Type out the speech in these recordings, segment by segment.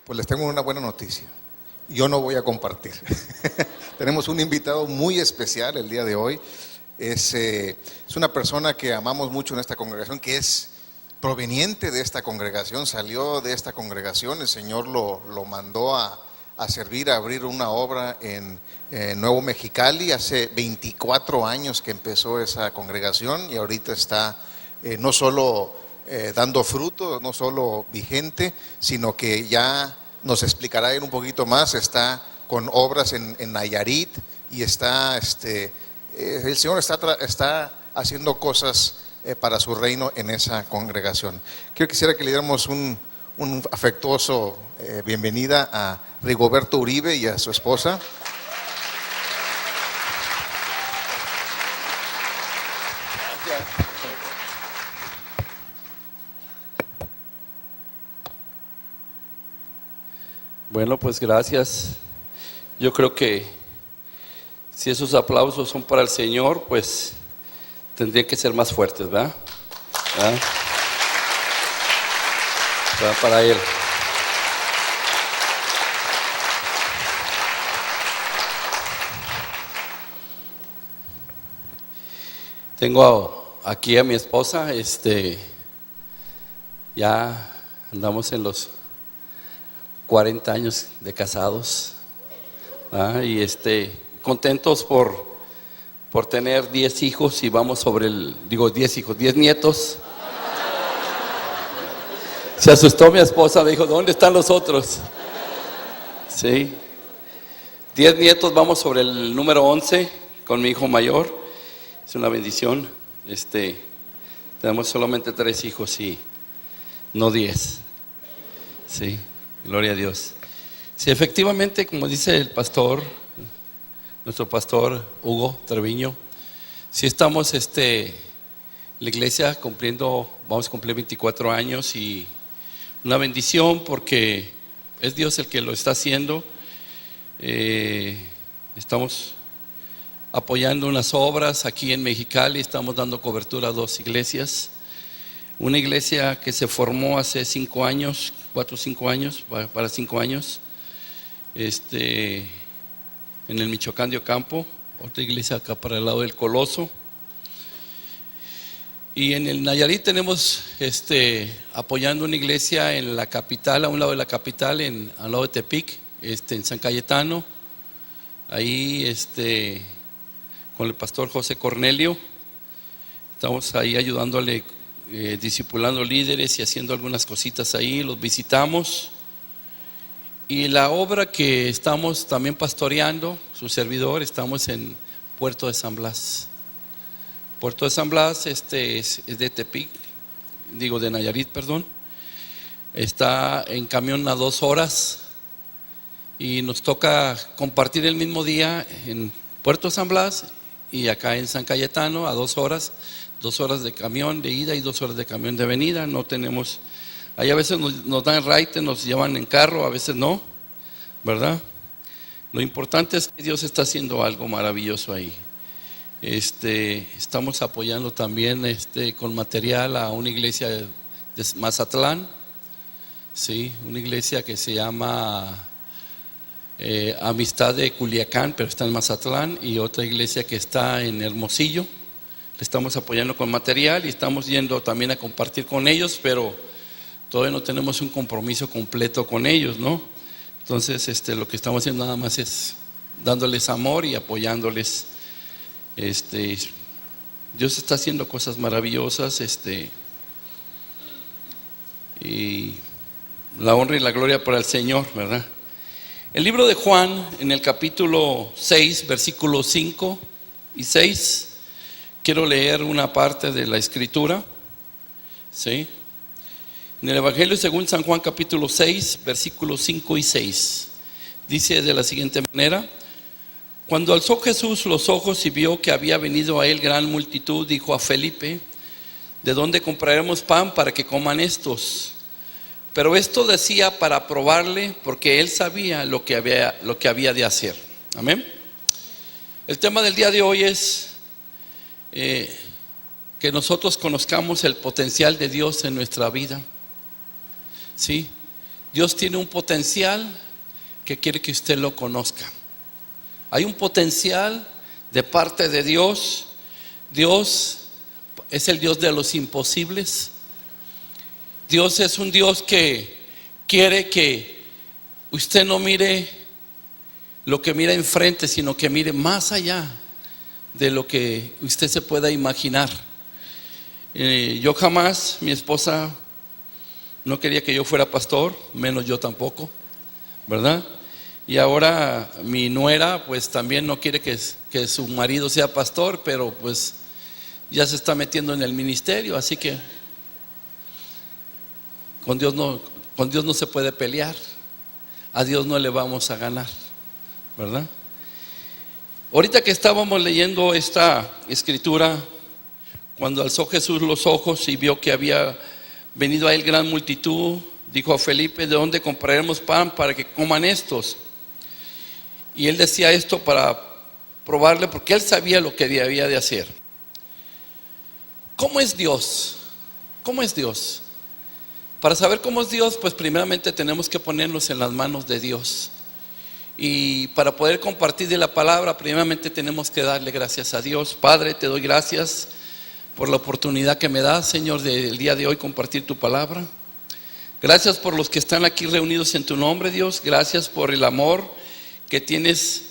Pues les tengo una buena noticia. Yo no voy a compartir. Tenemos un invitado muy especial el día de hoy. Es una persona que amamos mucho en esta congregación, que es proveniente de esta congregación, salió de esta congregación. El Señor lo mandó a servir, a abrir una obra en Nuevo Mexicali. Hace 24 años que empezó esa congregación y ahorita está no solo dando fruto, no solo vigente, sino que ya nos explicará él un poquito más. Está con obras en Nayarit y está, el Señor está haciendo cosas para su reino en esa congregación. Quisiera que le diéramos un afectuoso bienvenida a Rigoberto Uribe y a su esposa. Bueno, pues gracias. Yo creo que si esos aplausos son para el Señor, pues tendrían que ser más fuertes, ¿verdad? ¿Verdad? Para Él. Tengo aquí a mi esposa, ya andamos en los 40 años de casados, y contentos por tener 10 hijos y vamos sobre 10 nietos. Se asustó mi esposa, me dijo, ¿dónde están los otros? Sí, 10 nietos, vamos sobre el número 11 con mi hijo mayor. Es una bendición. Tenemos solamente 3 hijos y no 10. Sí, gloria a Dios. Sí, efectivamente, como dice el pastor, nuestro pastor Hugo Treviño, sí estamos la iglesia vamos a cumplir 24 años y una bendición porque es Dios el que lo está haciendo. Estamos apoyando unas obras aquí en Mexicali, estamos dando cobertura a 2 iglesias. Una iglesia que se formó hace 5 años, 4 o 5 años, para 5 años, en el Michoacán de Ocampo, otra iglesia acá para el lado del Coloso. Y en el Nayarit tenemos apoyando una iglesia en la capital, a un lado de la capital, al lado de Tepic, en San Cayetano, ahí con el pastor José Cornelio. Estamos ahí ayudándole, discipulando líderes y haciendo algunas cositas ahí, los visitamos. Y la obra que estamos también pastoreando, su servidor, estamos en Puerto de San Blas. Puerto de San Blas es de Tepic, de Nayarit, perdón. Está en camión a 2 horas y nos toca compartir el mismo día en Puerto de San Blas y acá en San Cayetano a 2 horas. 2 horas de camión de ida y 2 horas de camión de venida. No tenemos, ahí a veces nos dan raite, nos llevan en carro, a veces no, ¿verdad? Lo importante es que Dios está haciendo algo maravilloso ahí. Estamos apoyando también con material a una iglesia de Mazatlán, sí, una iglesia que se llama Amistad de Culiacán, pero está en Mazatlán, y otra iglesia que está en Hermosillo. Le estamos apoyando con material y estamos yendo también a compartir con ellos, pero todavía no tenemos un compromiso completo con ellos, ¿no? Entonces, lo que estamos haciendo nada más es dándoles amor y apoyándoles. Dios está haciendo cosas maravillosas, y la honra y la gloria para el Señor, ¿verdad? El libro de Juan, en el capítulo 6, versículos 5 y 6, quiero leer una parte de la escritura, ¿sí? En el Evangelio según San Juan, capítulo 6, versículos 5 y 6, dice de la siguiente manera: cuando alzó Jesús los ojos y vio que había venido a él gran multitud, dijo a Felipe: ¿de dónde compraremos pan para que coman estos? Pero esto decía para probarle, porque él sabía lo que había de hacer. Amén. El tema del día de hoy es que nosotros conozcamos el potencial de Dios en nuestra vida. Sí, Dios tiene un potencial que quiere que usted lo conozca. Hay un potencial de parte de Dios. Dios es el Dios de los imposibles. Dios es un Dios que quiere que usted no mire lo que mira enfrente, sino que mire más allá de lo que usted se pueda imaginar. Yo jamás, mi esposa no quería que yo fuera pastor, menos yo tampoco, ¿verdad? Y ahora mi nuera pues también no quiere que su marido sea pastor, pero pues ya se está metiendo en el ministerio, así que con Dios no se puede pelear, a Dios no le vamos a ganar, ¿verdad? Ahorita que estábamos leyendo esta escritura, cuando alzó Jesús los ojos y vio que había venido a él gran multitud, dijo a Felipe: ¿de dónde compraremos pan para que coman estos? Y él decía esto para probarle, porque él sabía lo que debía de hacer. ¿Cómo es Dios? ¿Cómo es Dios? Para saber cómo es Dios, pues primeramente tenemos que ponernos en las manos de Dios. Y para poder compartir de la palabra, primeramente tenemos que darle gracias a Dios. Padre, te doy gracias por la oportunidad que me das, Señor, del día de hoy compartir tu palabra. Gracias por los que están aquí reunidos en tu nombre, Dios. Gracias por el amor que tienes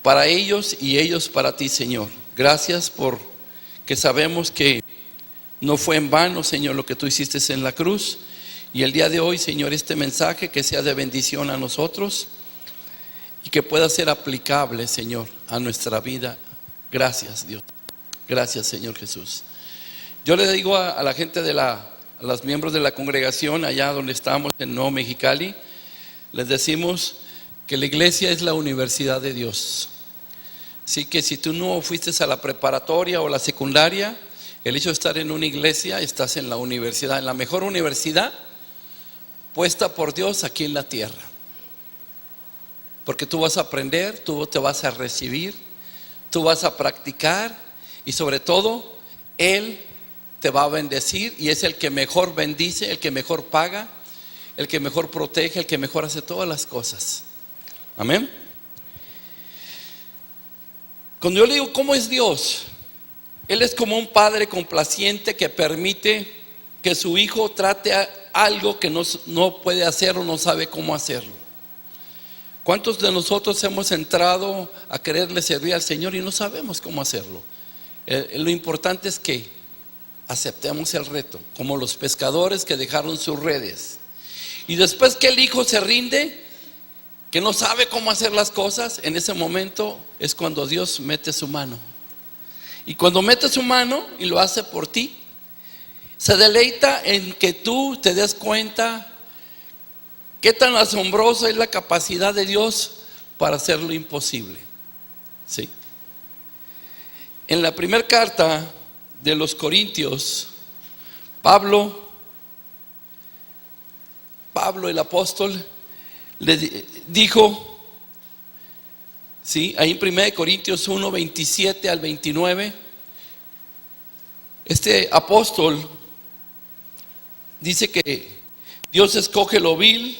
para ellos y ellos para ti, Señor. Gracias por que sabemos que no fue en vano, Señor, lo que tú hiciste en la cruz. Y el día de hoy, Señor, este mensaje que sea de bendición a nosotros y que pueda ser aplicable, Señor, a nuestra vida. Gracias, Dios. Gracias, Señor Jesús. Yo le digo a la gente a los miembros de la congregación allá donde estamos en Nuevo Mexicali, les decimos que la iglesia es la universidad de Dios. Así que si tú no fuiste a la preparatoria o la secundaria, el hecho de estar en una iglesia, estás en la universidad, en la mejor universidad puesta por Dios aquí en la tierra. Porque tú vas a aprender, tú te vas a recibir, tú vas a practicar y sobre todo Él te va a bendecir, y es el que mejor bendice, el que mejor paga, el que mejor protege, el que mejor hace todas las cosas. Amén. Cuando yo le digo ¿cómo es Dios? Él es como un padre complaciente que permite que su hijo trate algo que no puede hacer o no sabe cómo hacerlo. ¿Cuántos de nosotros hemos entrado a quererle servir al Señor y no sabemos cómo hacerlo? Lo importante es que aceptemos el reto, como los pescadores que dejaron sus redes. Y después que el hijo se rinde, que no sabe cómo hacer las cosas, en ese momento es cuando Dios mete su mano. Y cuando mete su mano y lo hace por ti, se deleita en que tú te des cuenta qué tan asombrosa es la capacidad de Dios para hacer lo imposible. ¿Sí? En la primera carta de los Corintios, Pablo el apóstol le dijo, ¿sí? Ahí en 1 Corintios 1, 27 al 29, este apóstol dice que Dios escoge lo vil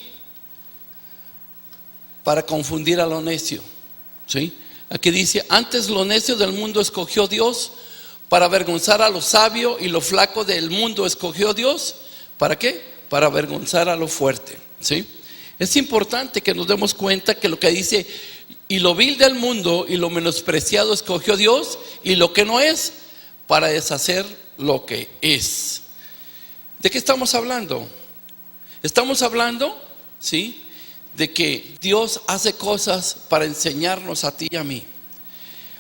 para confundir a lo necio. ¿Sí? Aquí dice: antes lo necio del mundo escogió Dios para avergonzar a lo sabio, y lo flaco del mundo escogió Dios. ¿Para qué? Para avergonzar a lo fuerte. ¿Sí? Es importante que nos demos cuenta que lo que dice: y lo vil del mundo y lo menospreciado escogió Dios, y lo que no es, para deshacer lo que es. ¿De qué estamos hablando? Estamos hablando, ¿sí?, de que Dios hace cosas para enseñarnos a ti y a mí.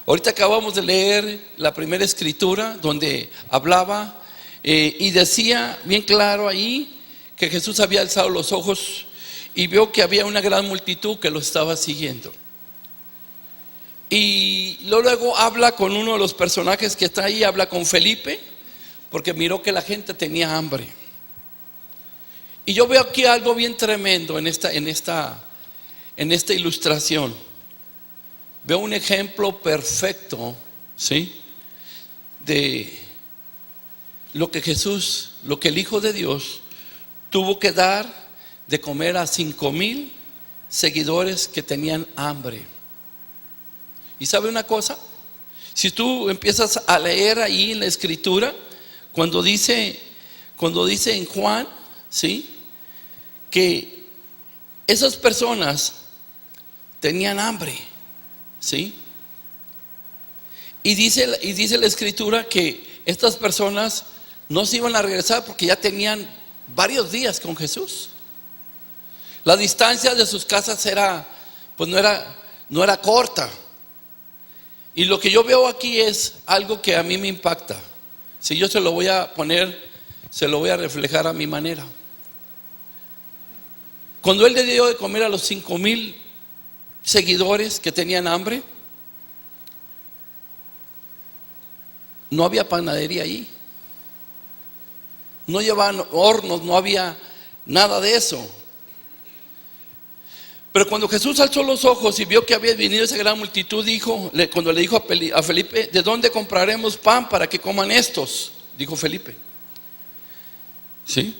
Ahorita acabamos de leer la primera escritura donde hablaba y decía bien claro ahí que Jesús había alzado los ojos y vio que había una gran multitud que lo estaba siguiendo. Y luego habla con uno de los personajes que está ahí, habla con Felipe, porque miró que la gente tenía hambre. Y yo veo aquí algo bien tremendo en esta ilustración. Veo un ejemplo perfecto, ¿sí?, de lo que Jesús, lo que el Hijo de Dios tuvo que dar de comer a 5,000 seguidores que tenían hambre. ¿Y sabe una cosa? Si tú empiezas a leer ahí en la escritura, cuando dice en Juan, ¿sí?, que esas personas tenían hambre, ¿sí? Y dice la escritura que estas personas no se iban a regresar porque ya tenían varios días con Jesús. La distancia de sus casas no era corta. Y lo que yo veo aquí es algo que a mí me impacta. Si yo se lo voy a poner, se lo voy a reflejar a mi manera. Cuando él le dio de comer a los 5,000 seguidores que tenían hambre, no había panadería ahí, no llevaban hornos, no había nada de eso. Pero cuando Jesús alzó los ojos y vio que había venido esa gran multitud, cuando le dijo a Felipe: ¿de dónde compraremos pan para que coman estos? Dijo Felipe. ¿Sí?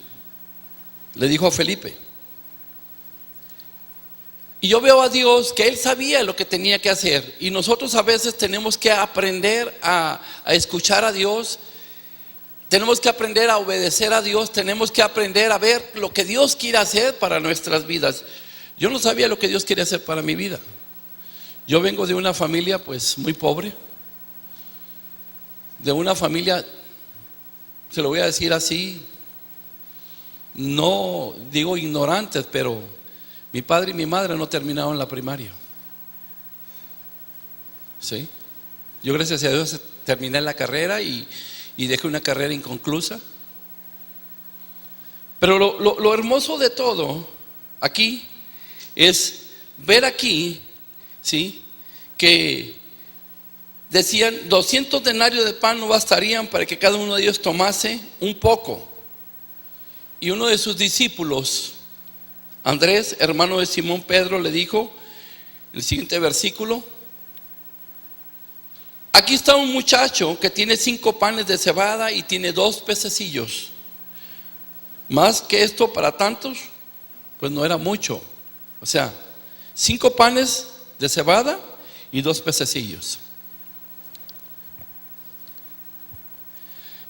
Le dijo a Felipe. Y yo veo a Dios que Él sabía lo que tenía que hacer. Y nosotros a veces tenemos que aprender a escuchar a Dios. Tenemos que aprender a obedecer a Dios. Tenemos que aprender a ver lo que Dios quiere hacer para nuestras vidas. Yo no sabía lo que Dios quería hacer para mi vida. Yo vengo de una familia pues muy pobre. De una familia, se lo voy a decir así, no digo ignorantes, pero mi padre y mi madre no terminaron la primaria. ¿Sí? Yo, gracias a Dios, terminé la carrera y dejé una carrera inconclusa. Pero lo hermoso de todo aquí es ver aquí, ¿sí?, que decían 200 denarios de pan no bastarían para que cada uno de ellos tomase un poco. Y uno de sus discípulos, Andrés, hermano de Simón Pedro, le dijo, el siguiente versículo: aquí está un muchacho que tiene 5 panes de cebada y tiene 2 pececillos. Más que esto para tantos, pues no era mucho. O sea, 5 panes de cebada y 2 pececillos.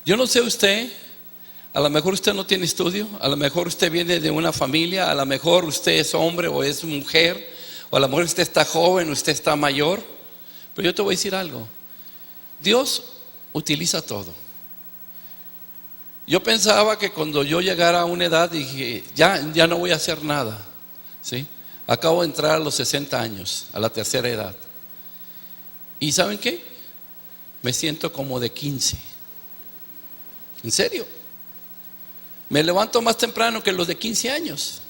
Yo no sé usted, a lo mejor usted no tiene estudio, a lo mejor usted viene de una familia, a lo mejor usted es hombre o es mujer, o a lo mejor usted está joven, usted está mayor. Pero yo te voy a decir algo: Dios utiliza todo. Yo pensaba que cuando yo llegara a una edad, dije, ya no voy a hacer nada, ¿sí? Acabo de entrar a los 60 años, a la tercera edad. ¿Y saben qué? Me siento como de 15. ¿En serio? Me levanto más temprano que los de 15 años.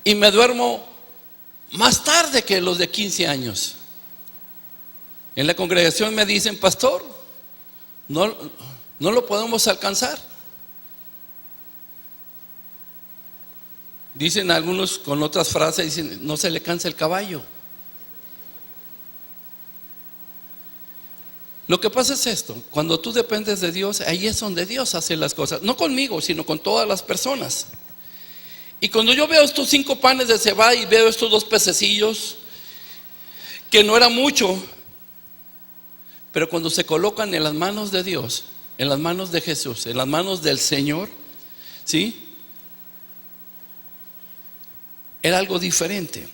Y me duermo más tarde que los de 15 años. En la congregación me dicen: pastor, no lo podemos alcanzar. Dicen algunos con otras frases, dicen: no se le cansa el caballo. Lo que pasa es esto: cuando tú dependes de Dios, ahí es donde Dios hace las cosas. No conmigo, sino con todas las personas. Y cuando yo veo estos 5 panes de cebada y veo estos 2 pececillos, que no era mucho, pero cuando se colocan en las manos de Dios, en las manos de Jesús, en las manos del Señor, ¿sí?, era algo diferente.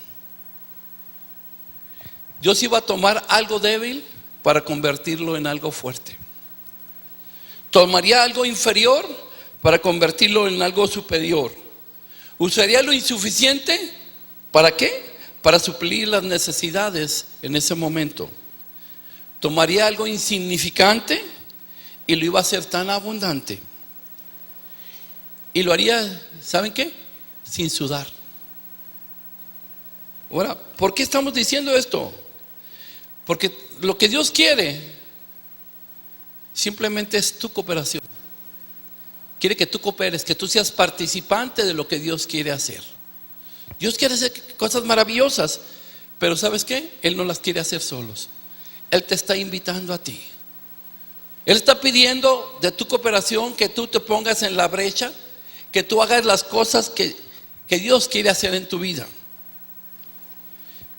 Dios iba a tomar algo débil para convertirlo en algo fuerte. Tomaría algo inferior para convertirlo en algo superior. Usaría lo insuficiente, ¿para qué? Para suplir las necesidades en ese momento. Tomaría algo insignificante y lo iba a hacer tan abundante. Y lo haría, ¿saben qué? Sin sudar. Ahora, ¿por qué estamos diciendo esto? Porque lo que Dios quiere simplemente es tu cooperación. Quiere que tú cooperes, que tú seas participante de lo que Dios quiere hacer. Dios quiere hacer cosas maravillosas, pero ¿sabes qué? Él no las quiere hacer solos. Él te está invitando a ti. Él está pidiendo de tu cooperación que tú te pongas en la brecha, que tú hagas las cosas que Dios quiere hacer en tu vida.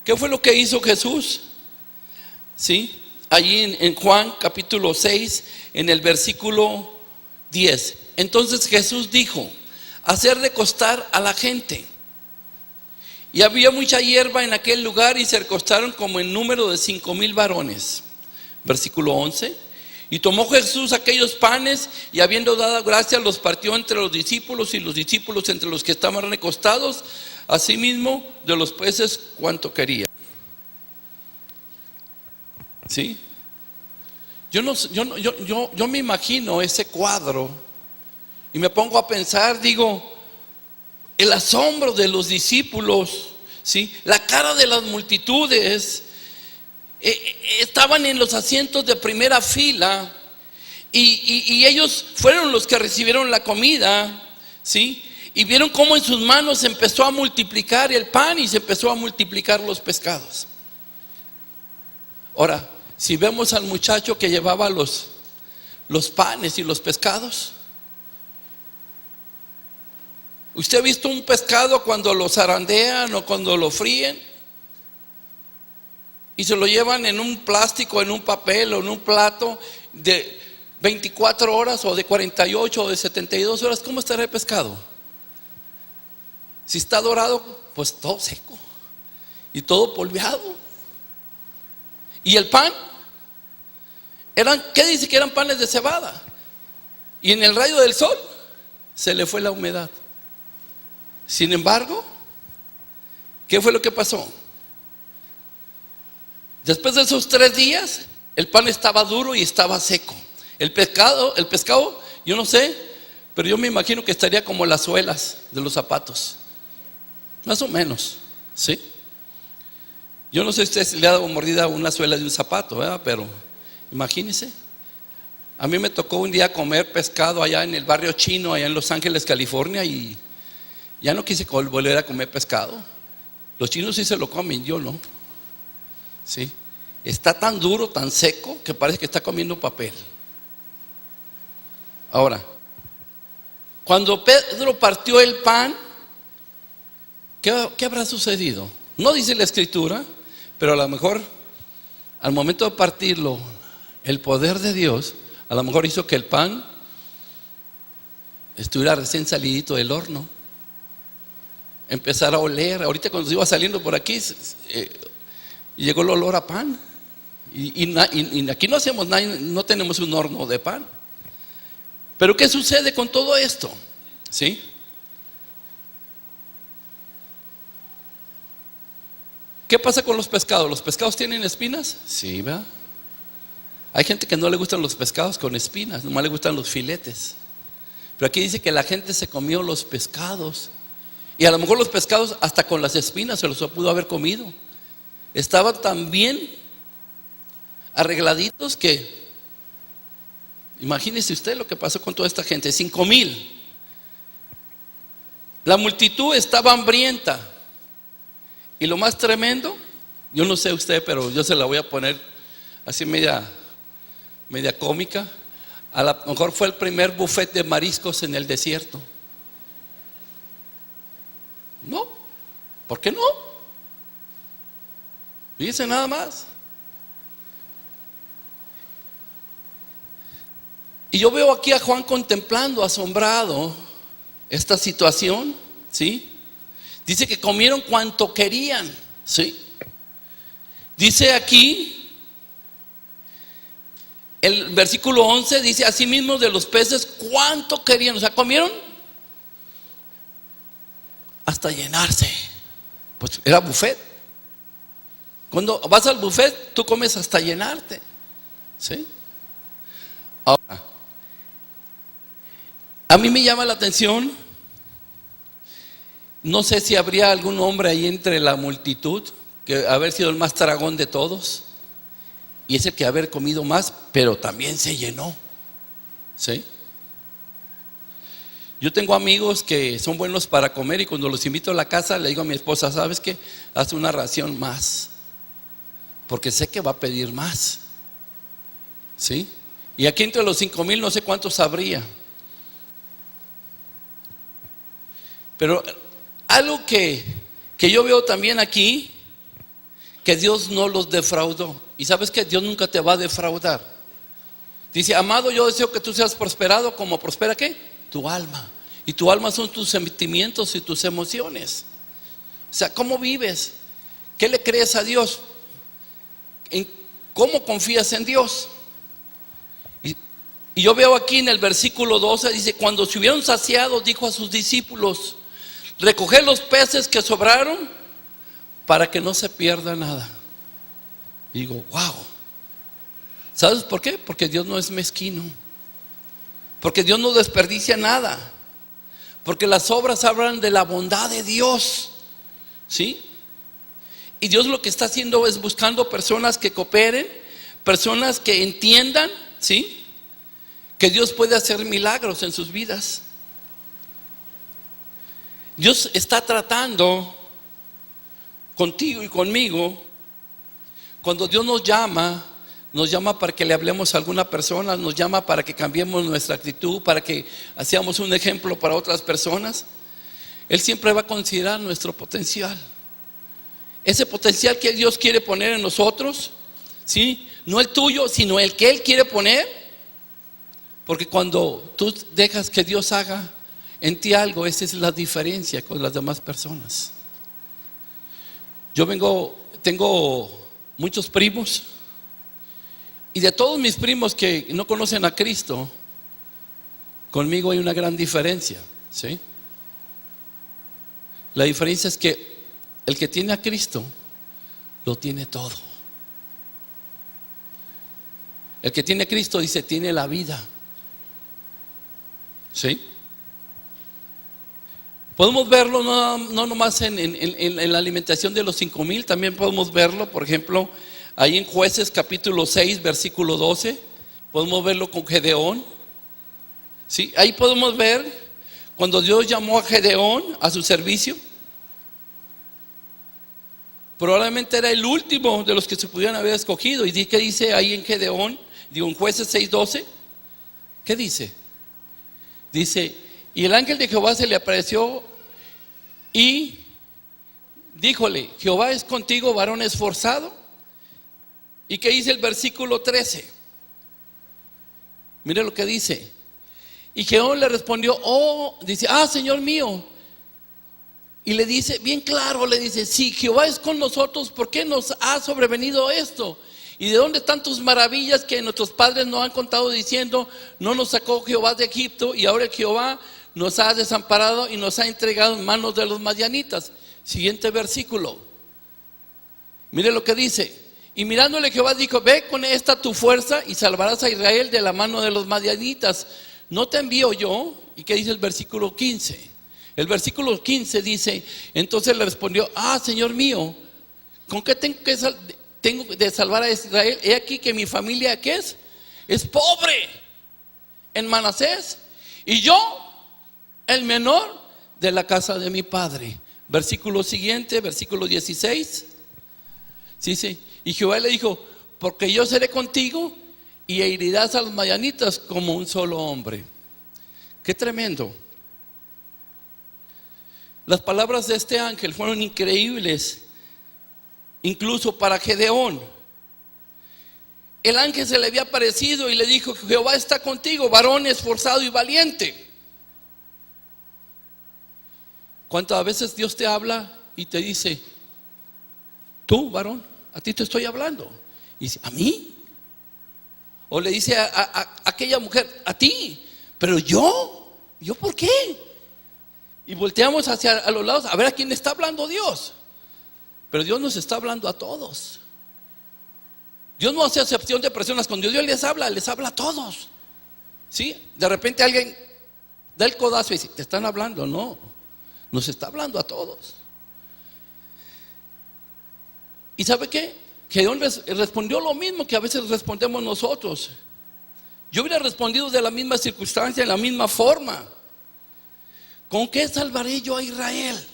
¿Qué fue lo que hizo Jesús? ¿Sí? Allí en Juan capítulo 6, en el versículo 10. Entonces Jesús dijo: hacer recostar a la gente. Y había mucha hierba en aquel lugar, y se recostaron como en número de 5,000 varones. Versículo 11. Y tomó Jesús aquellos panes, y habiendo dado gracias, los partió entre los discípulos, y los discípulos entre los que estaban recostados, asimismo de los peces cuanto quería. ¿Sí? Yo me imagino ese cuadro y me pongo a pensar, digo, el asombro de los discípulos, ¿sí? La cara de las multitudes. Estaban en los asientos de primera fila y ellos fueron los que recibieron la comida, ¿sí? Y vieron cómo en sus manos se empezó a multiplicar el pan y se empezó a multiplicar los pescados. Ahora, si vemos al muchacho que llevaba los panes y los pescados, ¿usted ha visto un pescado cuando lo zarandean o cuando lo fríen? Y se lo llevan en un plástico, en un papel o en un plato de 24 horas o de 48 o de 72 horas. ¿Cómo estará el pescado? Si está dorado, pues todo seco y todo polveado. ¿Y el pan? ¿Qué dice que eran panes de cebada? Y en el rayo del sol se le fue la humedad. Sin embargo, ¿qué fue lo que pasó? Después de esos 3 días, el pan estaba duro y estaba seco. El pescado, yo no sé, pero yo me imagino que estaría como las suelas de los zapatos. Más o menos, ¿sí? Yo no sé si usted le ha dado mordida a una suela de un zapato, ¿verdad? Pero imagínese. A mí me tocó un día comer pescado allá en el barrio chino, allá en Los Ángeles, California, y ya no quise volver a comer pescado. Los chinos sí se lo comen, yo no. ¿Sí? Está tan duro, tan seco, que parece que está comiendo papel. Ahora, cuando Pedro partió el pan, ¿qué habrá sucedido? No dice la escritura, pero a lo mejor al momento de partirlo, el poder de Dios a lo mejor hizo que el pan estuviera recién salidito del horno, empezara a oler. Ahorita cuando se iba saliendo por aquí, llegó el olor a pan. Y aquí no hacemos nada, no tenemos un horno de pan. Pero ¿qué sucede con todo esto? ¿Sí? ¿Qué pasa con los pescados? ¿Los pescados tienen espinas? Sí, ¿verdad? Hay gente que no le gustan los pescados con espinas, nomás le gustan los filetes. Pero aquí dice que la gente se comió los pescados. Y a lo mejor los pescados hasta con las espinas se los pudo haber comido. Estaban tan bien arregladitos que, imagínese usted lo que pasó con toda esta gente. 5,000. La multitud estaba hambrienta. Y lo más tremendo, yo no sé usted, pero yo se la voy a poner así media cómica. A lo mejor fue el primer buffet de mariscos en el desierto. No, ¿por qué no? Fíjense nada más. Y yo veo aquí a Juan contemplando, asombrado, esta situación, ¿sí? Dice que comieron cuanto querían, ¿sí? Dice aquí, el versículo 11 dice: asimismo de los peces cuanto querían. O sea, comieron hasta llenarse. Pues era buffet. Cuando vas al buffet, tú comes hasta llenarte, ¿sí? Ahora, a mí me llama la atención, no sé si habría algún hombre ahí entre la multitud que haber sido el más tragón de todos, y es el que haber comido más, pero también se llenó, ¿sí? Yo tengo amigos que son buenos para comer, y cuando los invito a la casa le digo a mi esposa: ¿sabes qué? Haz una ración más, porque sé que va a pedir más, ¿sí? Y aquí entre los 5,000 no sé cuántos habría. Pero algo que yo veo también aquí, que Dios no los defraudó. Y sabes que Dios nunca te va a defraudar. Dice, amado, yo deseo que tú seas prosperado como prospera ¿qué? Tu alma. Y tu alma son tus sentimientos y tus emociones. O sea, ¿cómo vives? ¿Qué le crees a Dios? ¿Cómo confías en Dios? Y yo veo aquí en el versículo 12, dice, cuando se hubieron saciado, dijo a sus discípulos, recoged los peces que sobraron para que no se pierda nada. Y digo, wow. ¿Sabes por qué? Porque Dios no es mezquino. Porque Dios no desperdicia nada. Porque las obras hablan de la bondad de Dios. ¿Sí? Y Dios lo que está haciendo es buscando personas que cooperen, personas que entiendan, ¿sí?, que Dios puede hacer milagros en sus vidas. Dios está tratando contigo y conmigo. Cuando Dios nos llama para que le hablemos a alguna persona, nos llama para que cambiemos nuestra actitud, para que seamos un ejemplo para otras personas. Él siempre va a considerar nuestro potencial. Ese potencial que Dios quiere poner en nosotros, ¿sí?, no el tuyo, sino el que Él quiere poner. Porque cuando tú dejas que Dios haga en ti algo, esa es la diferencia con las demás personas. Tengo muchos primos, y de todos mis primos que no conocen a Cristo, conmigo hay una gran diferencia, ¿sí? La diferencia es que el que tiene a Cristo lo tiene todo. El que tiene a Cristo, dice, tiene la vida. ¿Sí? Podemos verlo no nomás en la alimentación de los 5,000, también podemos verlo, por ejemplo, ahí en Jueces capítulo 6, versículo 12, podemos verlo con Gedeón. ¿Sí? Ahí podemos ver cuando Dios llamó a Gedeón a su servicio. Probablemente era el último de los que se pudieran haber escogido. ¿Y qué dice ahí en Gedeón? Digo, en Jueces 6:12, ¿qué dice? Dice, y el ángel de Jehová se le apareció y díjole, Jehová es contigo, varón esforzado. ¿Y qué dice el versículo 13? Mire lo que dice. Y Jehová le respondió, dice, Señor mío. Y le dice, bien claro, le dice, si Jehová es con nosotros, ¿por qué nos ha sobrevenido esto? ¿Y de dónde están tus maravillas que nuestros padres nos han contado diciendo, no nos sacó Jehová de Egipto y ahora Jehová nos ha desamparado y nos ha entregado en manos de los madianitas? Siguiente versículo. Mire lo que dice. Y mirándole Jehová dijo, ve con esta tu fuerza y salvarás a Israel de la mano de los madianitas. ¿No te envío yo? ¿Y qué dice el versículo 15? El versículo 15 dice, entonces le respondió, Señor mío, ¿con qué tengo de salvar a Israel? He aquí que mi familia, ¿qué es? Es pobre en Manasés, y yo, el menor de la casa de mi padre. Versículo siguiente, versículo 16. Sí. Y Jehová le dijo, porque yo seré contigo y herirás a los madianitas como un solo hombre. Qué tremendo. Las palabras de este ángel fueron increíbles. Incluso para Gedeón, el ángel se le había aparecido y le dijo, Jehová está contigo, varón esforzado y valiente. ¿Cuántas veces Dios te habla y te dice, tú, varón, a ti te estoy hablando? Y dice, ¿a mí? O le dice a aquella mujer, a ti, pero ¿yo por qué? Y volteamos a los lados a ver a quién está hablando Dios. Pero Dios nos está hablando a todos. Dios no hace acepción de personas. Cuando Dios les habla a todos. ¿Sí? De repente alguien da el codazo y dice, ¿te están hablando? No, nos está hablando a todos. ¿Y sabe qué? Gedeón respondió lo mismo que a veces respondemos nosotros. Yo hubiera respondido de la misma circunstancia, en la misma forma. ¿Con qué salvaré yo a Israel?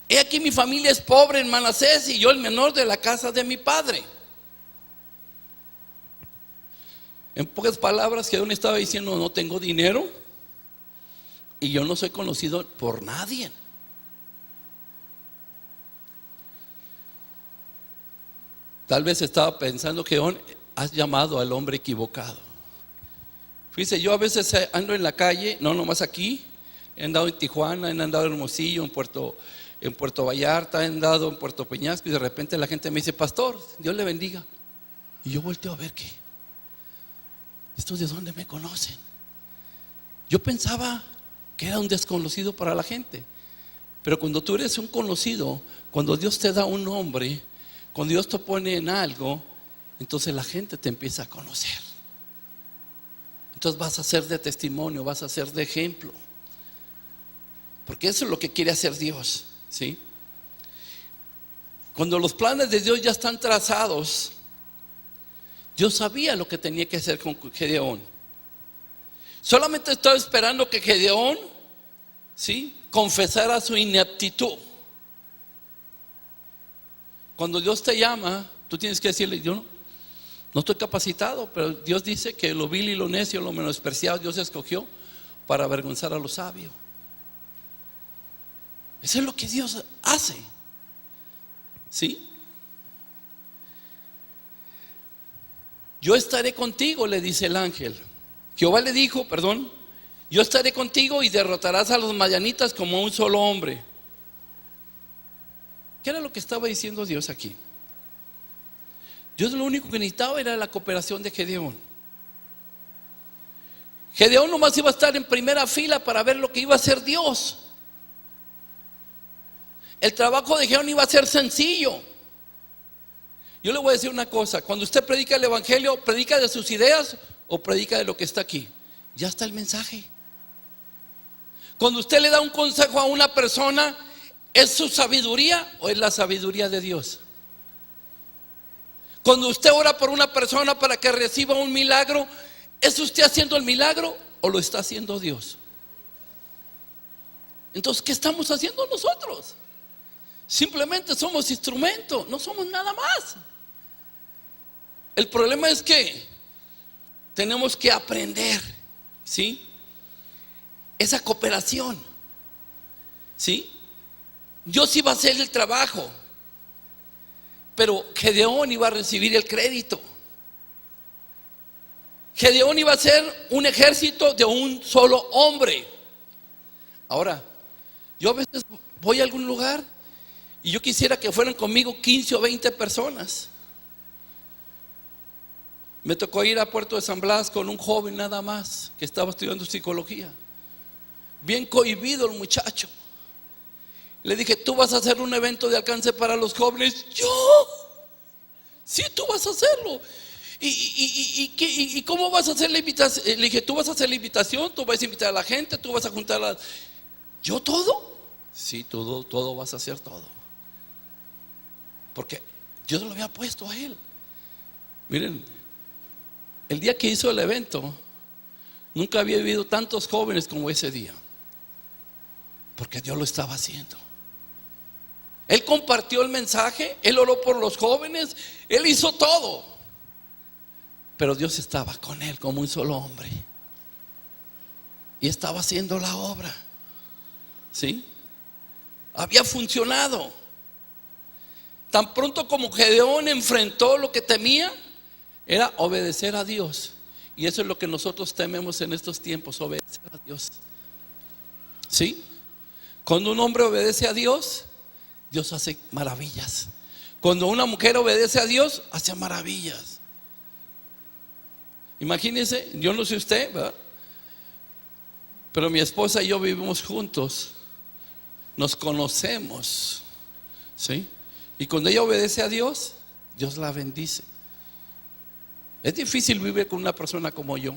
He aquí mi familia es pobre en Manasés y yo el menor de la casa de mi padre. En pocas palabras, Gedeón estaba diciendo, no tengo dinero y yo no soy conocido por nadie. Tal vez estaba pensando que has llamado al hombre equivocado. Fíjese, yo a veces ando en la calle, no nomás aquí, he andado en Tijuana, he andado en Hermosillo, en Puerto Vallarta, he andado en Puerto Peñasco, y de repente la gente me dice: pastor, Dios le bendiga. Y yo volteo a ver, ¿qué? ¿Estos de dónde me conocen? Yo pensaba que era un desconocido para la gente, pero cuando tú eres un conocido, cuando Dios te da un nombre, cuando Dios te pone en algo, entonces la gente te empieza a conocer. Entonces vas a ser de testimonio, vas a ser de ejemplo, porque eso es lo que quiere hacer Dios, ¿sí? Cuando los planes de Dios ya están trazados, Dios sabía lo que tenía que hacer con Gedeón. Solamente estaba esperando que Gedeón, ¿sí?, confesara su ineptitud. Cuando Dios te llama, tú tienes que decirle: yo no estoy capacitado, pero Dios dice que lo vil y lo necio, lo menospreciado, Dios escogió para avergonzar a los sabios. Eso es lo que Dios hace, ¿sí? Yo estaré contigo, le dice el ángel. Jehová le dijo, yo estaré contigo y derrotarás a los madianitas como un solo hombre. ¿Qué era lo que estaba diciendo Dios aquí? Dios lo único que necesitaba era la cooperación de Gedeón. Gedeón nomás iba a estar en primera fila para ver lo que iba a hacer Dios. El trabajo de Gedeón iba a ser sencillo. Yo le voy a decir una cosa: cuando usted predica el evangelio, ¿predica de sus ideas o predica de lo que está aquí? Ya está el mensaje. Cuando usted le da un consejo a una persona, ¿es su sabiduría o es la sabiduría de Dios? Cuando usted ora por una persona para que reciba un milagro, ¿es usted haciendo el milagro o lo está haciendo Dios? Entonces, ¿qué estamos haciendo nosotros? Simplemente somos instrumentos, no somos nada más. El problema es que tenemos que aprender, ¿sí?, esa cooperación, ¿sí? Dios iba a hacer el trabajo, pero Gedeón iba a recibir el crédito. Gedeón iba a ser un ejército de un solo hombre. Ahora, yo a veces voy a algún lugar y yo quisiera que fueran conmigo 15 o 20 personas. Me tocó ir a Puerto de San Blas con un joven nada más que estaba estudiando psicología. Bien cohibido el muchacho. Le dije: ¿tú vas a hacer un evento de alcance para los jóvenes? ¿Yo? Sí, tú vas a hacerlo. ¿Y cómo vas a hacer la invitación? Le dije: tú vas a hacer la invitación, tú vas a invitar a la gente, tú vas a juntar a ¿yo todo? Sí, todo vas a hacer todo. Porque Dios lo había puesto a él. Miren, el día que hizo el evento, nunca había habido tantos jóvenes como ese día, porque Dios lo estaba haciendo. Él compartió el mensaje, él oró por los jóvenes, él hizo todo, pero Dios estaba con él como un solo hombre y estaba haciendo la obra, ¿sí? Había funcionado. Tan pronto como Gedeón enfrentó lo que temía, era obedecer a Dios. Y eso es lo que nosotros tememos en estos tiempos: obedecer a Dios, ¿sí? Cuando un hombre obedece a Dios, Dios hace maravillas. Cuando una mujer obedece a Dios, hace maravillas. Imagínense, yo no sé usted, ¿verdad?, pero mi esposa y yo vivimos juntos, nos conocemos, ¿sí? Y cuando ella obedece a Dios, Dios la bendice. Es difícil vivir con una persona como yo.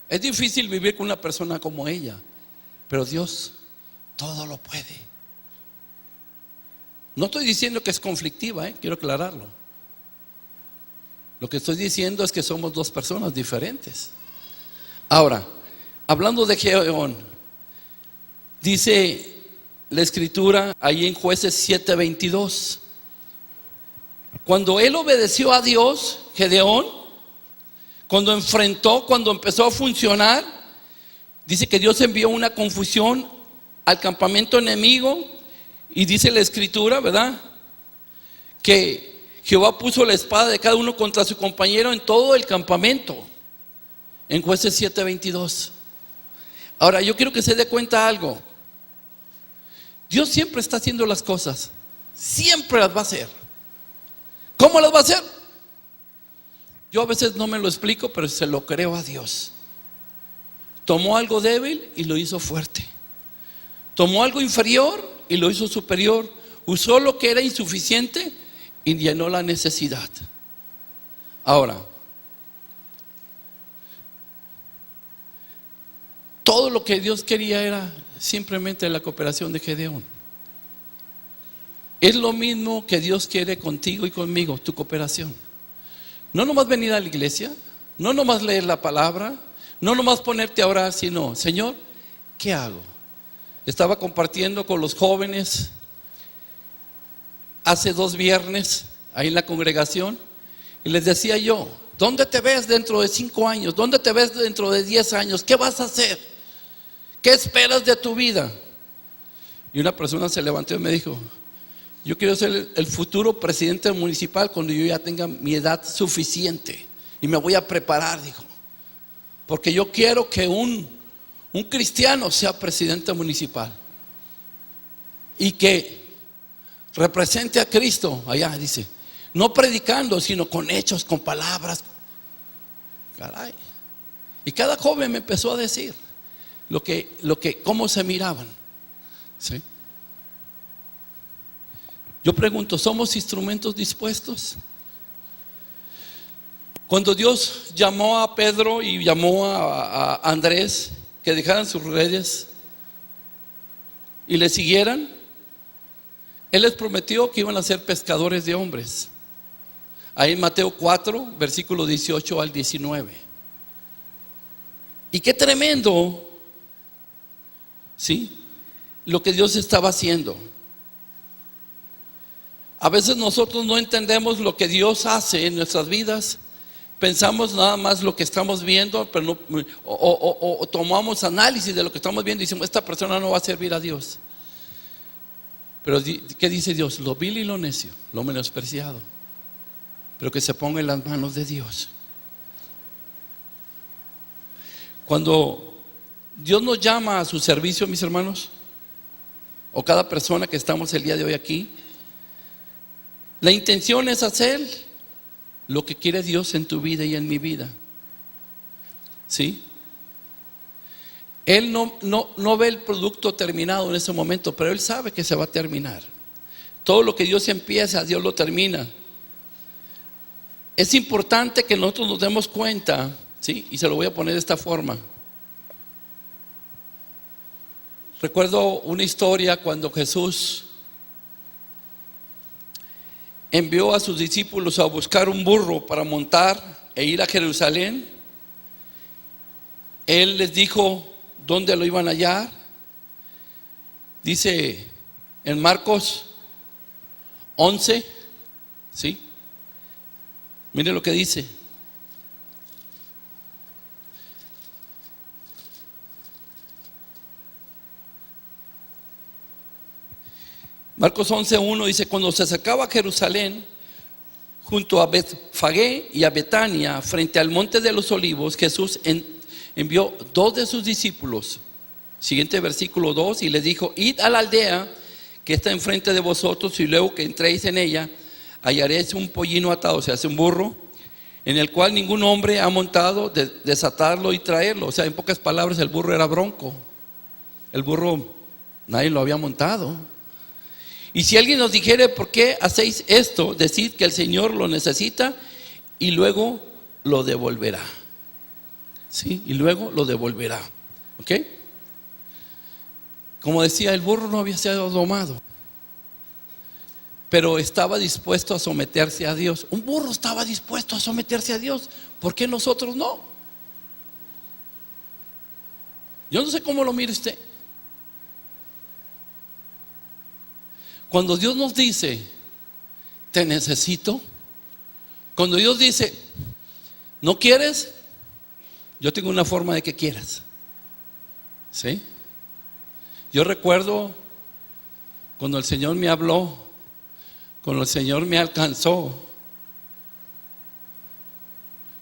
Es difícil vivir con una persona como ella, pero Dios todo lo puede. No estoy diciendo que es conflictiva, quiero aclararlo. Lo que estoy diciendo es que somos dos personas diferentes. Ahora, hablando de Gedeón, dice la escritura ahí en Jueces 7:22, cuando él obedeció a Dios, Gedeón, cuando enfrentó, cuando empezó a funcionar, Dice que Dios envió una confusión al campamento enemigo, y dice la escritura, ¿verdad?, que Jehová puso la espada de cada uno contra su compañero en todo el campamento, en Jueces 7:22. Ahora yo quiero que se dé cuenta algo. Dios siempre está haciendo las cosas, siempre las va a hacer. ¿Cómo las va a hacer? Yo a veces no me lo explico, pero se lo creo a Dios. Tomó algo débil y lo hizo fuerte. Tomó algo inferior y lo hizo superior. Usó lo que era insuficiente y llenó la necesidad. Ahora, todo lo que Dios quería era simplemente la cooperación de Gedeón. Es lo mismo que Dios quiere contigo y conmigo, tu cooperación. No nomás venir a la iglesia, no nomás leer la palabra, no nomás ponerte a orar, sino, Señor, ¿qué hago? Estaba compartiendo con los jóvenes hace 2 viernes ahí en la congregación, y les decía yo, ¿dónde te ves dentro de 5 años? ¿Dónde te ves dentro de 10 años? ¿Qué vas a hacer? ¿Qué esperas de tu vida? Y una persona se levantó y me dijo, yo quiero ser el futuro presidente municipal cuando yo ya tenga mi edad suficiente, y me voy a preparar, dijo, porque yo quiero que un cristiano sea presidente municipal y que represente a Cristo allá, dice, no predicando, sino con hechos, con palabras. Caray. Y cada joven me empezó a decir cómo se miraban. ¿Sí? Yo pregunto, ¿somos instrumentos dispuestos? Cuando Dios llamó a Pedro y llamó a Andrés que dejaran sus redes y le siguieran, Él les prometió que iban a ser pescadores de hombres. Ahí en Mateo 4, versículo 18 al 19. Y qué tremendo, ¿sí?, lo que Dios estaba haciendo. A veces nosotros no entendemos lo que Dios hace en nuestras vidas. Pensamos nada más lo que estamos viendo, pero no, o tomamos análisis de lo que estamos viendo y decimos, esta persona no va a servir a Dios. Pero ¿qué dice Dios? Lo vil y lo necio, lo menospreciado, pero que se ponga en las manos de Dios. Cuando Dios nos llama a su servicio, mis hermanos, o cada persona que estamos el día de hoy aquí, la intención es hacer lo que quiere Dios en tu vida y en mi vida. ¿Sí? Él no ve el producto terminado en ese momento, pero Él sabe que se va a terminar. Todo lo que Dios empieza, Dios lo termina. Es importante que nosotros nos demos cuenta, ¿sí? Y se lo voy a poner de esta forma. Recuerdo una historia cuando Jesús envió a sus discípulos a buscar un burro para montar e ir a Jerusalén. Él les dijo dónde lo iban a hallar. Dice en Marcos 11, ¿sí? Mire lo que dice. Marcos 11:1 dice, cuando se acercaba a Jerusalén, junto a Betfagé y a Betania, frente al monte de los olivos, Jesús envió 2 de sus discípulos. Siguiente versículo 2, y les dijo, id a la aldea que está enfrente de vosotros, y luego que entréis en ella, hallaréis un pollino atado, o sea, un burro, en el cual ningún hombre ha montado, desatarlo y traerlo. O sea, en pocas palabras, el burro era bronco. El burro nadie lo había montado. Y si alguien nos dijere, ¿por qué hacéis esto? Decid que el Señor lo necesita y luego lo devolverá. ¿Sí? Y luego lo devolverá. ¿Ok? Como decía, el burro no había sido domado, pero estaba dispuesto a someterse a Dios. Un burro estaba dispuesto a someterse a Dios. ¿Por qué nosotros no? Yo no sé cómo lo mire usted. Cuando Dios nos dice, te necesito, cuando Dios dice, ¿no quieres? Yo tengo una forma de que quieras. ¿Sí? Yo recuerdo cuando el Señor me habló, cuando el Señor me alcanzó,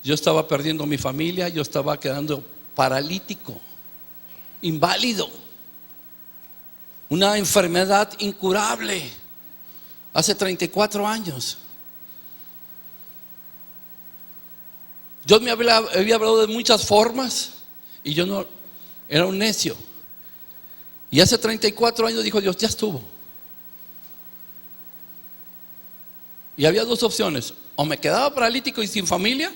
yo estaba perdiendo mi familia, yo estaba quedando paralítico, inválido, una enfermedad incurable, hace 34 años. Dios me había hablado de muchas formas y yo no, era un necio. Y hace 34 años dijo Dios, ya estuvo. Y había dos opciones: o me quedaba paralítico y sin familia.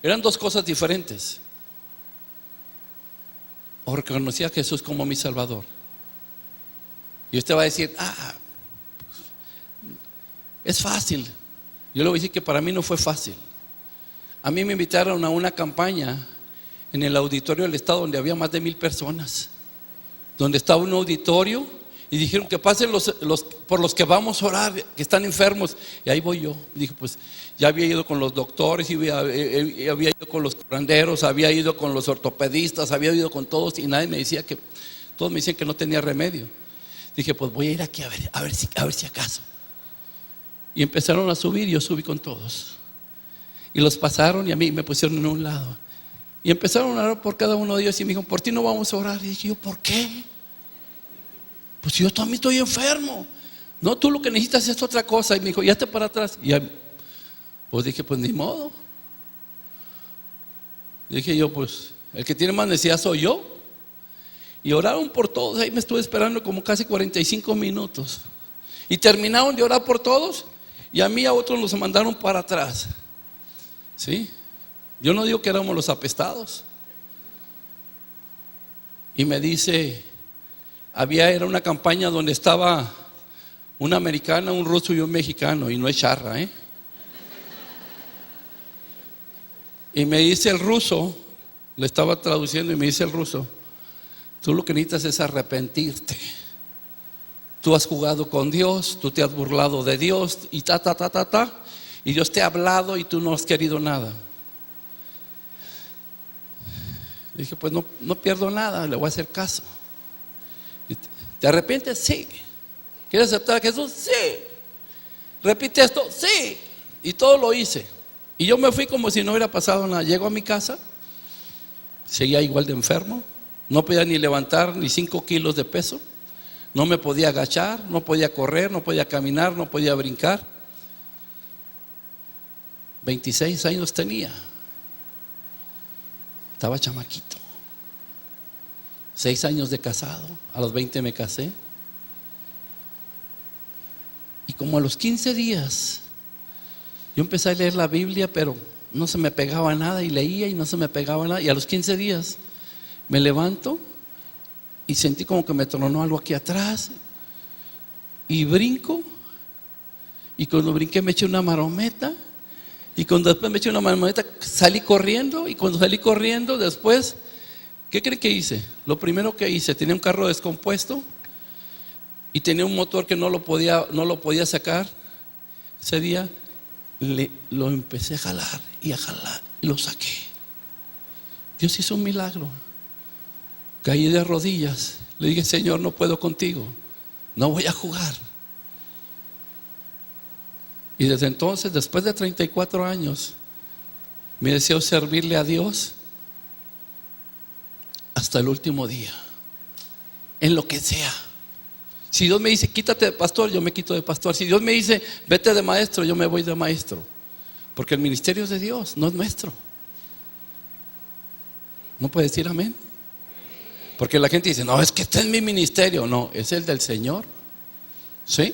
Eran dos cosas diferentes. O reconocía a Jesús como mi Salvador. Y usted va a decir, es fácil. Yo le voy a decir que para mí no fue fácil. A mí me invitaron a una campaña en el auditorio del estado donde había más de 1,000 personas, donde estaba un auditorio, y dijeron que pasen por los que vamos a orar, que están enfermos. Y ahí voy yo. Dije, pues ya había ido con los doctores, había ido con los curanderos, había ido con los ortopedistas, había ido con todos, y nadie me decía que, todos me decían que no tenía remedio. Dije, pues voy a ir aquí a ver si acaso. Y empezaron a subir, y yo subí con todos. Y los pasaron y a mí me pusieron en un lado. Y empezaron a orar por cada uno de ellos y me dijeron, por ti no vamos a orar. Y dije yo, ¿por qué? Pues yo también estoy enfermo. No, tú lo que necesitas es otra cosa. Y me dijo, ya esté para atrás. Y pues dije, pues ni modo. Dije yo, pues el que tiene más necesidad soy yo. Y oraron por todos. Ahí me estuve esperando como casi 45 minutos. Y terminaron de orar por todos. Y a mí y a otros los mandaron para atrás. ¿Sí? Yo no digo que éramos los apestados. Y me dice, era una campaña donde estaba una americana, un ruso y un mexicano, y no es charra, ¿eh? Y me dice el ruso, le estaba traduciendo, y me dice el ruso, tú lo que necesitas es arrepentirte. Tú has jugado con Dios, tú te has burlado de Dios, y y Dios te ha hablado y tú no has querido nada. Dije, pues no pierdo nada, le voy a hacer caso. ¿Te arrepientes? Sí. ¿Quieres aceptar a Jesús? Sí. ¿Repite esto? Sí. Y todo lo hice. Y yo me fui como si no hubiera pasado nada. Llego a mi casa, seguía igual de enfermo, no podía ni levantar ni 5 kilos de peso, no me podía agachar, no podía correr, no podía caminar, no podía brincar. 26 años tenía. Estaba chamaquito. 6 años de casado. A los 20 me casé. Y como a los 15 días yo empecé a leer la Biblia, pero no se me pegaba nada, y leía y no se me pegaba nada. Y a los 15 días me levanto y sentí como que me tronó algo aquí atrás, y brinco, y cuando brinqué me eché una marometa, y cuando después me eché una marometa salí corriendo, y cuando salí corriendo después, ¿qué creen que hice? Lo primero que hice, tenía un carro descompuesto y tenía un motor que no lo podía sacar. Ese día lo empecé a jalar y lo saqué. Dios hizo un milagro. Caí de rodillas, le dije, Señor, no puedo contigo, no voy a jugar. Y desde entonces, después de 34 años, mi deseo es servirle a Dios hasta el último día, en lo que sea. Si Dios me dice, quítate de pastor, yo me quito de pastor. Si Dios me dice, vete de maestro, yo me voy de maestro. Porque el ministerio es de Dios, no es nuestro. ¿No puede decir amén? Porque la gente dice, no, es que este es mi ministerio. No, es el del Señor. ¿Sí?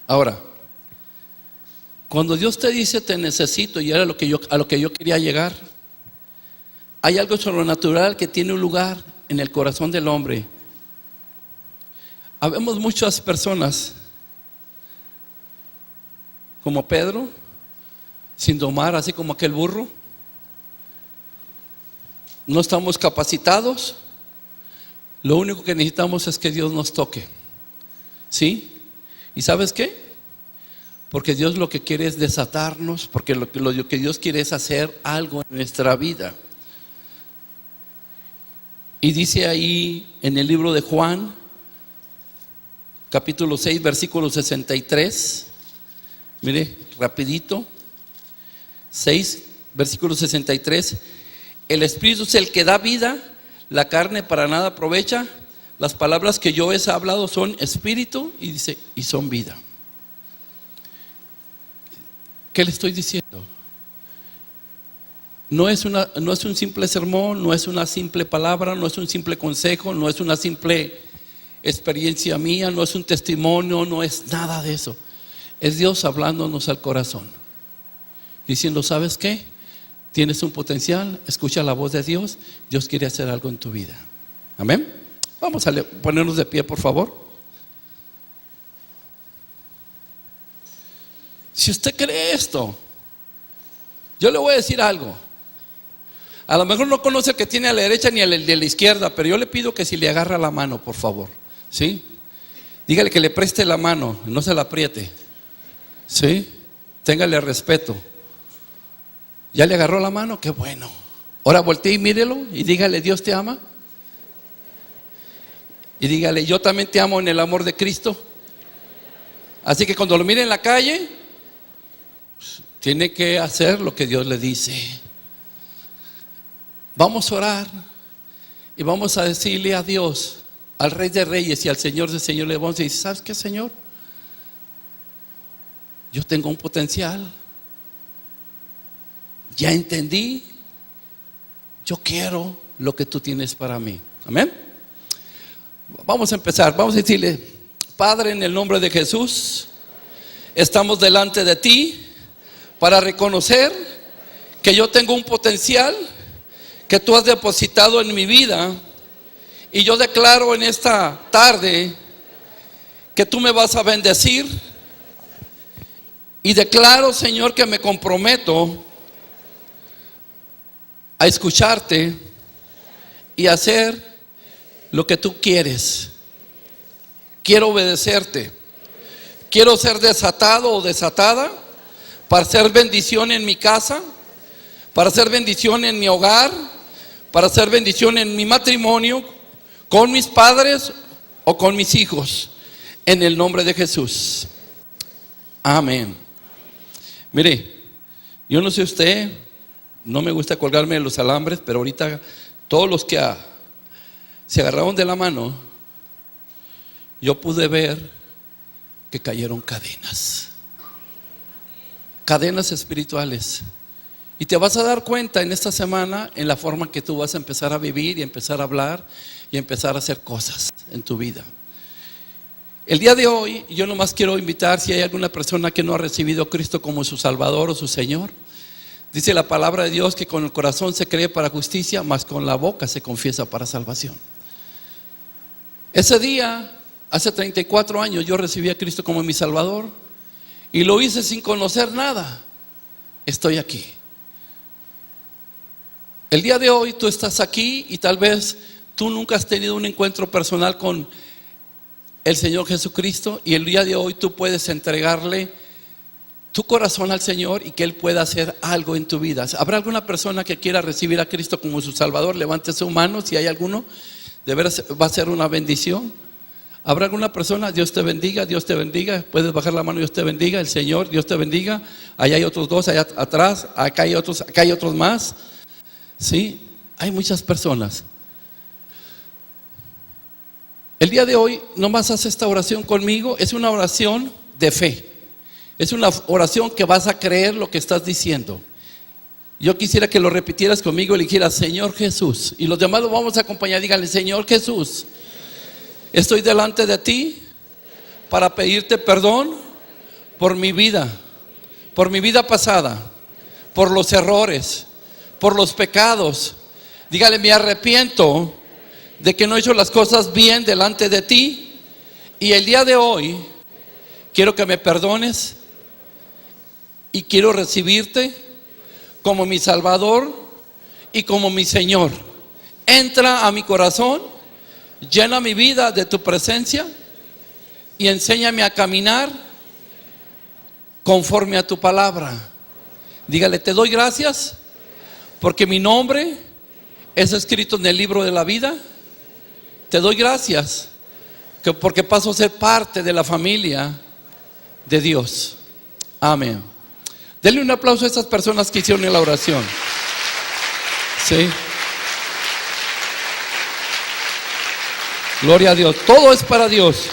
Ahora, cuando Dios te dice, te necesito, y era a lo que yo quería llegar, hay algo sobrenatural que tiene un lugar en el corazón del hombre. Habemos muchas personas como Pedro, sin domar, así como aquel burro. No estamos capacitados. Lo único que necesitamos es que Dios nos toque. ¿Sí? ¿Y sabes qué? Porque Dios lo que quiere es desatarnos, porque lo que Dios quiere es hacer algo en nuestra vida. Y dice ahí en el libro de Juan, capítulo 6, versículo 63. Mire, rapidito. 6, versículo 63. El Espíritu es el que da vida, la carne para nada aprovecha. Las palabras que yo he hablado son espíritu y dice, y son vida. ¿Qué le estoy diciendo? No es un simple sermón, no es una simple palabra, no es un simple consejo, no es una simple experiencia mía, no es un testimonio, no es nada de eso. Es Dios hablándonos al corazón, diciendo, ¿sabes qué? Tienes un potencial, escucha la voz de Dios, Dios quiere hacer algo en tu vida. Amén. Vamos a ponernos de pie, por favor. Si usted cree esto, yo le voy a decir algo. A lo mejor no conoce el que tiene a la derecha ni el de la izquierda, pero yo le pido que si le agarra la mano, por favor, ¿sí? Dígale que le preste la mano, no se la apriete, ¿sí? Téngale respeto. ¿Ya le agarró la mano? Qué bueno. Ahora voltee y mírelo y dígale, Dios te ama. Y dígale, yo también te amo en el amor de Cristo. Así que cuando lo mire en la calle, pues, tiene que hacer lo que Dios le dice. Vamos a orar y vamos a decirle a Dios, al Rey de Reyes y al Señor de Señores, le vamos a decir, ¿sabes qué, Señor? Yo tengo un potencial. Ya entendí. Yo quiero lo que tú tienes para mí. Amén. Vamos a empezar. Vamos a decirle, Padre, en el nombre de Jesús, estamos delante de ti para reconocer que yo tengo un potencial que tú has depositado en mi vida. Y yo declaro en esta tarde que tú me vas a bendecir. Y declaro, Señor, que me comprometo a escucharte y hacer lo que tú quieres. Quiero obedecerte. Quiero ser desatado o desatada para hacer bendición en mi casa, para hacer bendición en mi hogar, para hacer bendición en mi matrimonio, con mis padres o con mis hijos, en el nombre de Jesús. Amén. Mire, yo no sé usted, no me gusta colgarme de los alambres, pero ahorita todos los que se agarraron de la mano, yo pude ver que cayeron cadenas espirituales. Y te vas a dar cuenta en esta semana en la forma que tú vas a empezar a vivir y empezar a hablar y empezar a hacer cosas en tu vida. El día de hoy yo nomás quiero invitar, si hay alguna persona que no ha recibido a Cristo como su Salvador o su Señor, dice la palabra de Dios que con el corazón se cree para justicia, mas con la boca se confiesa para salvación. Ese día, hace 34 años, yo recibí a Cristo como mi Salvador y lo hice sin conocer nada. Estoy aquí. El día de hoy tú estás aquí y tal vez tú nunca has tenido un encuentro personal con el Señor Jesucristo, y el día de hoy tú puedes entregarle tu corazón al Señor y que Él pueda hacer algo en tu vida. ¿Habrá alguna persona que quiera recibir a Cristo como su Salvador? Levante su mano si hay alguno. De veras va a ser una bendición. ¿Habrá alguna persona? Dios te bendiga, Dios te bendiga. Puedes bajar la mano, Dios te bendiga. El Señor, Dios te bendiga. Allá hay otros dos, allá atrás, acá hay otros más. Sí, hay muchas personas. El día de hoy nomás haz esta oración conmigo. Es una oración de fe. Es una oración que vas a creer lo que estás diciendo. Yo quisiera que lo repitieras conmigo y le dijeras, Señor Jesús. Y los demás lo vamos a acompañar. Díganle, Señor Jesús, estoy delante de ti para pedirte perdón por mi vida pasada, por los errores, por los pecados. Dígale, me arrepiento de que no he hecho las cosas bien delante de ti, y el día de hoy quiero que me perdones y quiero recibirte como mi Salvador y como mi Señor. Entra a mi corazón, llena mi vida de tu presencia y enséñame a caminar conforme a tu palabra. Dígale, te doy gracias porque mi nombre es escrito en el libro de la vida te doy gracias porque paso a ser parte de la familia de Dios. Amén. Denle un aplauso a estas personas que hicieron la oración. Sí. Gloria a Dios. Todo es para Dios.